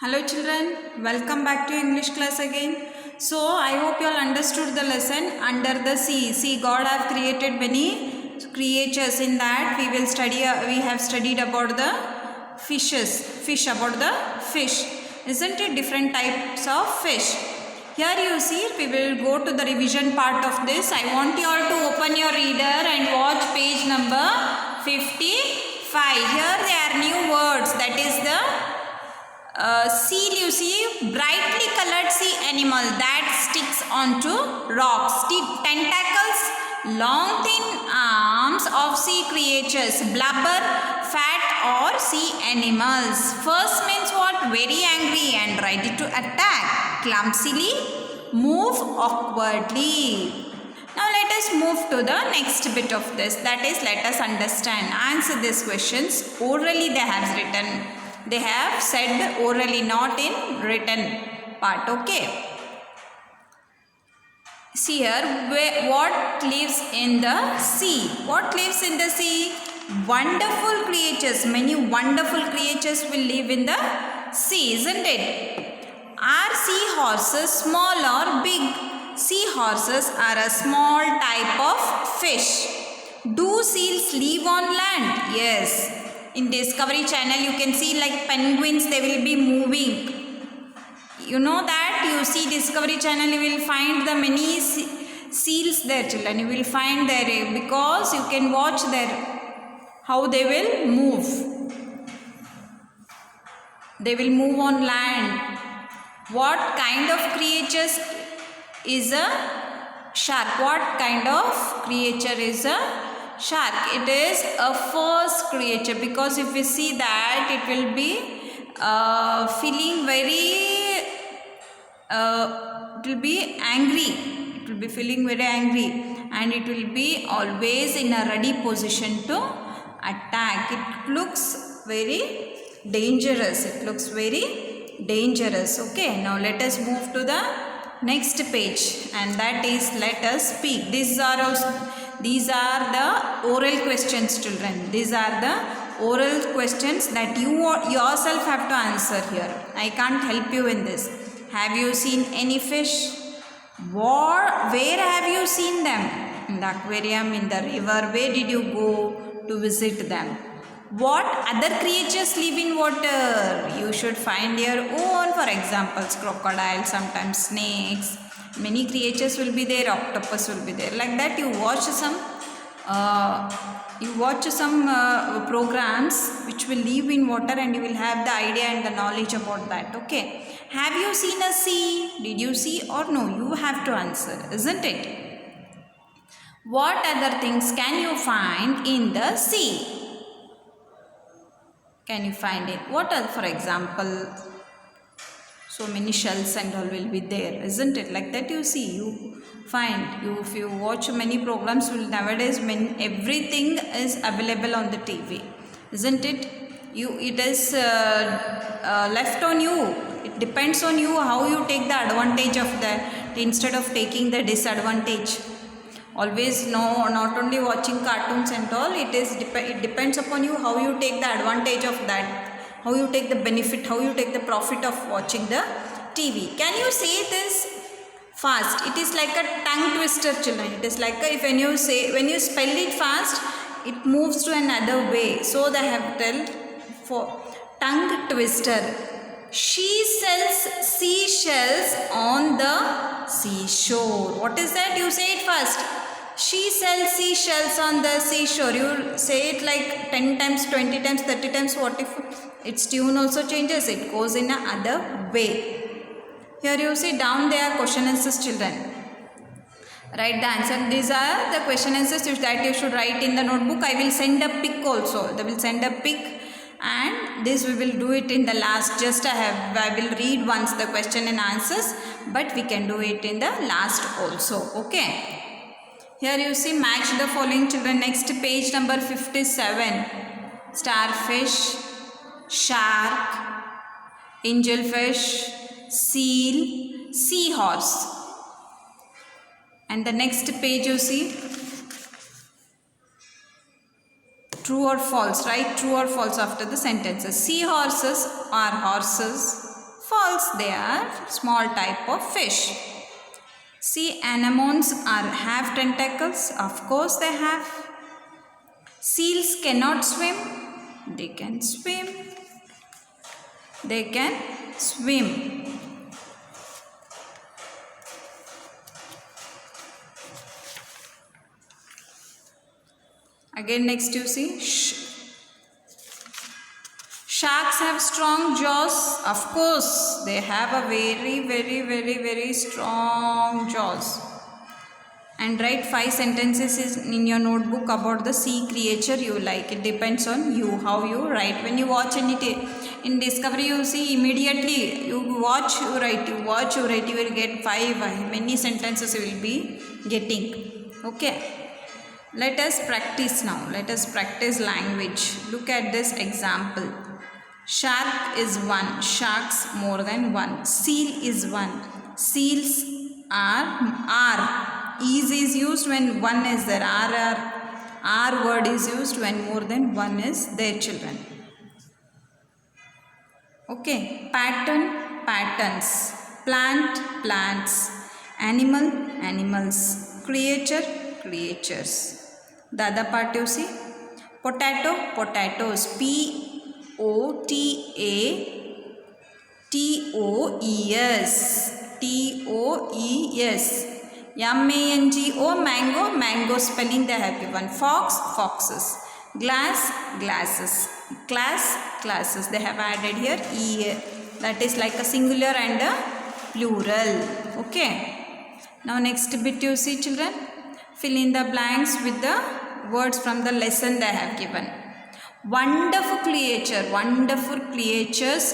Hello children, welcome back to English class again. So I hope you all understood the lesson under the sea. See, God have created many creatures. In that we will study. We have studied about the about the fish. Isn't it different types of fish? Here you see, we will go to the revision part of this. I want you all to open your reader and watch page number 55. Here there are new words. That is the seal. You see, brightly colored sea animal that sticks onto rocks. Tentacles, long thin arms of sea creatures. Blubber, fat or sea animals. First means what? Very angry and ready to attack. Clumsily, move awkwardly. Now let us move to the next bit of this. That is, let us understand. Answer these questions. Orally they have written. They have said orally, not in written part. Okay. See here, what lives in the sea? What lives in the sea? Wonderful creatures. Many wonderful creatures will live in the sea, isn't it? Are seahorses small or big? Seahorses are a small type of fish. Do seals live on land? Yes. In Discovery Channel you can see like penguins, they will be moving. You know that? You see Discovery Channel, you will find the many seals there, children. You will find there because you can watch there how they will move. They will move on land. What kind of creatures is a shark? What kind of creature is a shark? It is a first creature, because if we see that, it will be feeling very it will be angry. It will be feeling very angry, and it will be always in a ready position to attack. It looks very dangerous. It looks very dangerous. Okay, now let us move to the next page, and that is, let us speak. These are the oral questions, children. These are the oral questions that you yourself have to answer here. I can't help you in this. Have you seen any fish? Where have you seen them? In the aquarium, in the river. Where did you go to visit them? What other creatures live in water? You should find your own. For example, crocodiles, sometimes snakes. Many creatures will be there. Octopus will be there. Like that, you watch some programs which will live in water, and you will have the idea and the knowledge about that. Okay. Have you seen a sea? Did you see or no? You have to answer, isn't it? What other things can you find in the sea? Can you find it? What are, for example, so many shells and all will be there, isn't it? Like that, you see, you find, if you watch many programs, nowadays everything is available on the TV, isn't it? It is left on you. It depends on you how you take the advantage of that instead of taking the disadvantage. Always, no, not only watching cartoons and all, it depends upon you how you take the advantage of that, how you take the benefit, how you take the profit of watching the TV. Can you say this fast? It is like a tongue twister, children. It is like when you spell it fast, it moves to another way. So they have told for tongue twister. She sells seashells on the seashore. What is that? You say it first. She sells seashells on the seashore. You say it like 10 times, 20 times, 30 times. What if its tune also changes? It goes in another way. Here you see down there question answers, children. Write the answer. These are the question answers that you should write in the notebook. I will send a pic also. They will send a pic. And this we will do it in the last. Just I will read once the question and answers, but we can do it in the last also. Okay. Here you see, match the following, children. Next page number 57. Starfish, shark, angelfish, seal, seahorse. And the next page you see, true or false, right? True or false after the sentences. Seahorses are horses. False, they are small type of fish. Sea anemones have tentacles. Of course they have. Seals cannot swim. They can swim. They can swim. Again next you see sharks have strong jaws. Of course they have a very strong jaws. And write 5 sentences in your notebook about the sea creature you like. It depends on you how you write. When you watch anything in Discovery, you see immediately you watch, you write, you watch, you write. You will get 5. Many sentences you will be getting. Okay. Let us practice now. Let us practice language. Look at this example. Shark is 1. Sharks more than 1. Seal is 1. Seals are. Is used when 1 is there. R word is used when more than 1 is there, children. Okay. Pattern, patterns. Plant, plants. Animal, animals. Creature, creatures. The other part you see. Potato, potatoes. Potatoes. Toes. mango, mango spelling they have given. Fox, foxes. Glass, glasses. Class, classes. They have added here e. That is like a singular and a plural. Okay. Now next bit you see, children. Fill in the blanks with the words from the lesson they have given. Wonderful creatures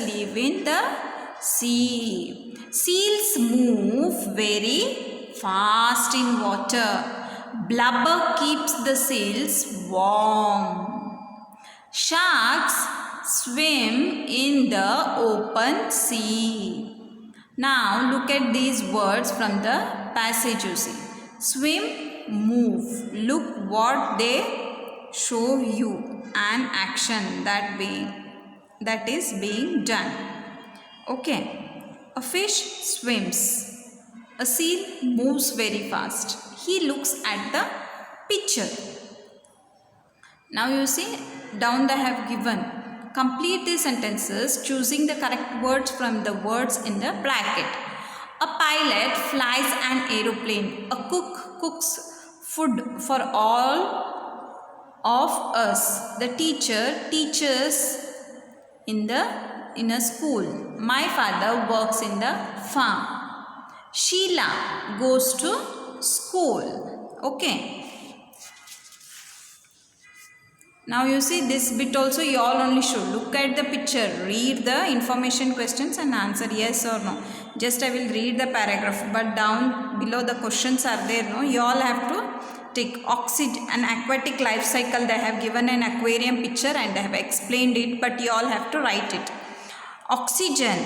live in the sea. Seals move very fast in water. Blubber keeps the seals warm. Sharks swim in the open sea. Now look at these words from the passage you see. Swim, move. Look what they show you. An action that is being done. Okay. A fish swims. A seal moves very fast. He looks at the picture. Now you see, down they have given. Complete these sentences choosing the correct words from the words in the bracket. A pilot flies an aeroplane. A cook cooks food for all of us. The teacher teaches in a school. My father works in the farm. Sheila goes to school. Okay. Now you see this bit also you all only should look at the picture, read the information questions and answer yes or no. Just I will read the paragraph, but down below the questions are there. No, you all have to take oxygen, an aquatic life cycle. They have given an aquarium picture and they have explained it, but you all have to write it. Oxygen,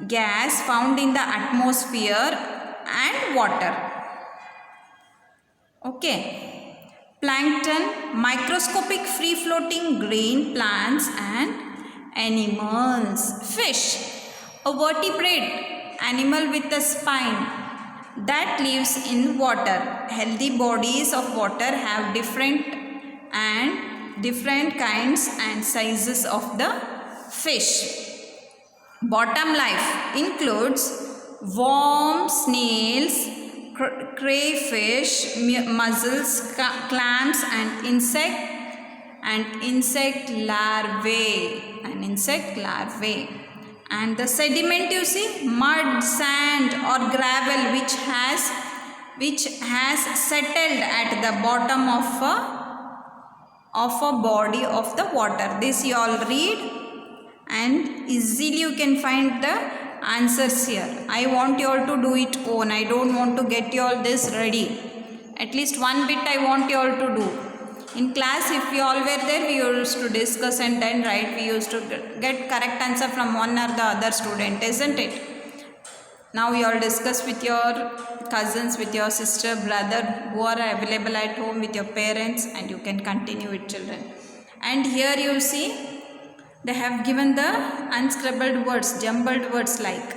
gas found in the atmosphere and water. Okay. Plankton, microscopic free floating green plants and animals. Fish, a vertebrate animal with a spine that lives in water. Healthy bodies of water have different kinds and sizes of the fish. Bottom life includes worms, snails, crayfish, mussels, clams and insect larvae. And the sediment you see, mud, sand or gravel which has settled at the bottom of a body of the water. This you all read and easily you can find the answers here. I want you all to do it own. I don't want to get you all this ready. At least one bit I want you all to do. In class, if we all were there, we used to discuss and then write. We used to get correct answer from one or the other student, isn't it? Now you all discuss with your cousins, with your sister, brother who are available at home, with your parents, and you can continue with children. And here you see They have given the unscribbled words, jumbled words like.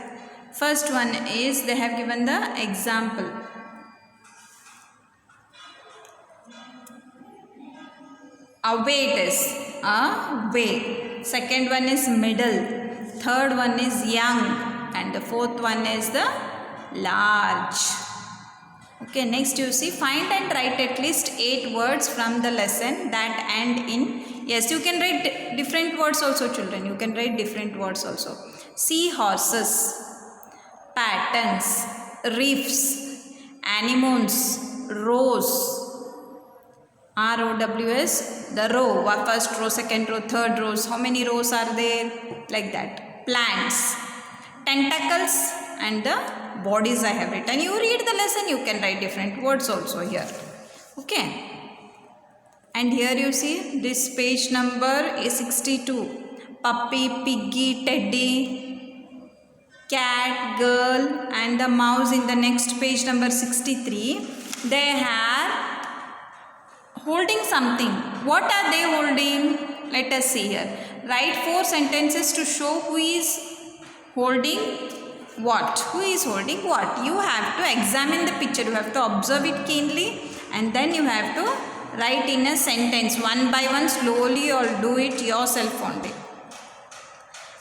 First one is they have given the example. Away it is. Away. Second one is middle. Third one is young. And the fourth one is the large. Okay, next you see, find and write at least 8 words from the lesson that end in. Yes, you can write different words also, children. You can write different words also. See horses, patterns, reefs, anemones, rows. ROWS, the row, first row, second row, third rows. How many rows are there? Like that. Plants, tentacles, and the bodies I have written. You read the lesson, you can write different words also here. Okay. And here you see this page number is 62. Puppy, piggy, teddy, cat, girl, and the mouse in the next page number 63. They are holding something. What are they holding? Let us see here. Write 4 sentences to show who is holding what. Who is holding what? You have to examine the picture. You have to observe it keenly and then you have to write in a sentence one by one, slowly, or do it yourself only.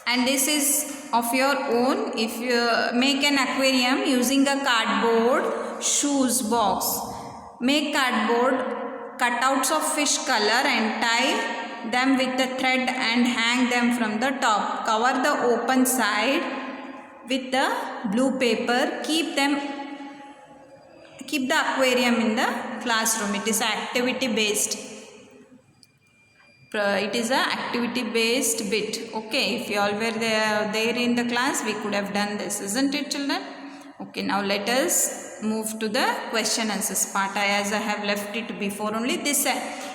And this is of your own. If you make an aquarium using a cardboard shoes box, make cardboard cutouts of fish color and tie them with a thread and hang them from the top. Cover the open side with the blue paper. Keep the aquarium in the classroom. It is activity based. It is a activity based bit. Okay, if you all were there in the class, we could have done this, isn't it, children? Okay, now let us move to the question answers part. As I have left it before only. This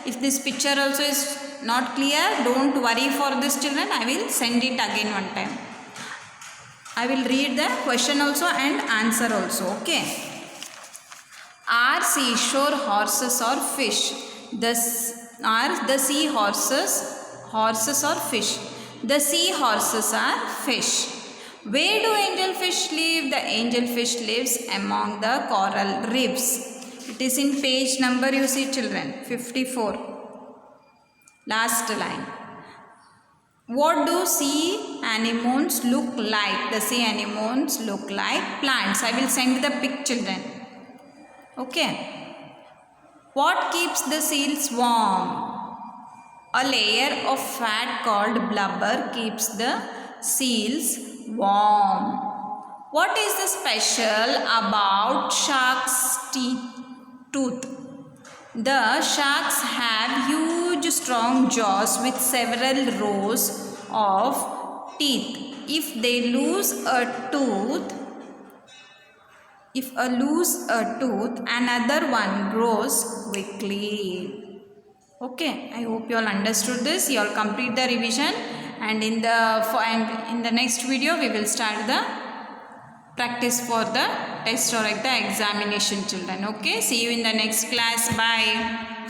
if this picture also is not clear, don't worry for this, children. I will send it again one time. I will read the question also and answer also. Okay. Are seashore horses or fish? Are the sea horses or fish? The sea horses are fish. Where do angelfish live? The angelfish lives among the coral reefs. It is in page number, you see, children, 54. Last line. What do sea anemones look like? The sea anemones look like plants. I will send the pic, children. Okay. What keeps the seals warm? A layer of fat called blubber keeps the seals warm. What is the special about shark's tooth? The sharks have huge strong jaws with several rows of teeth. If they lose a tooth, another one grows quickly. Okay, I hope you all understood this. You all complete the revision, and in the next video we will start the practice for the test or like the examination, children. Okay, see you in the next class. Bye.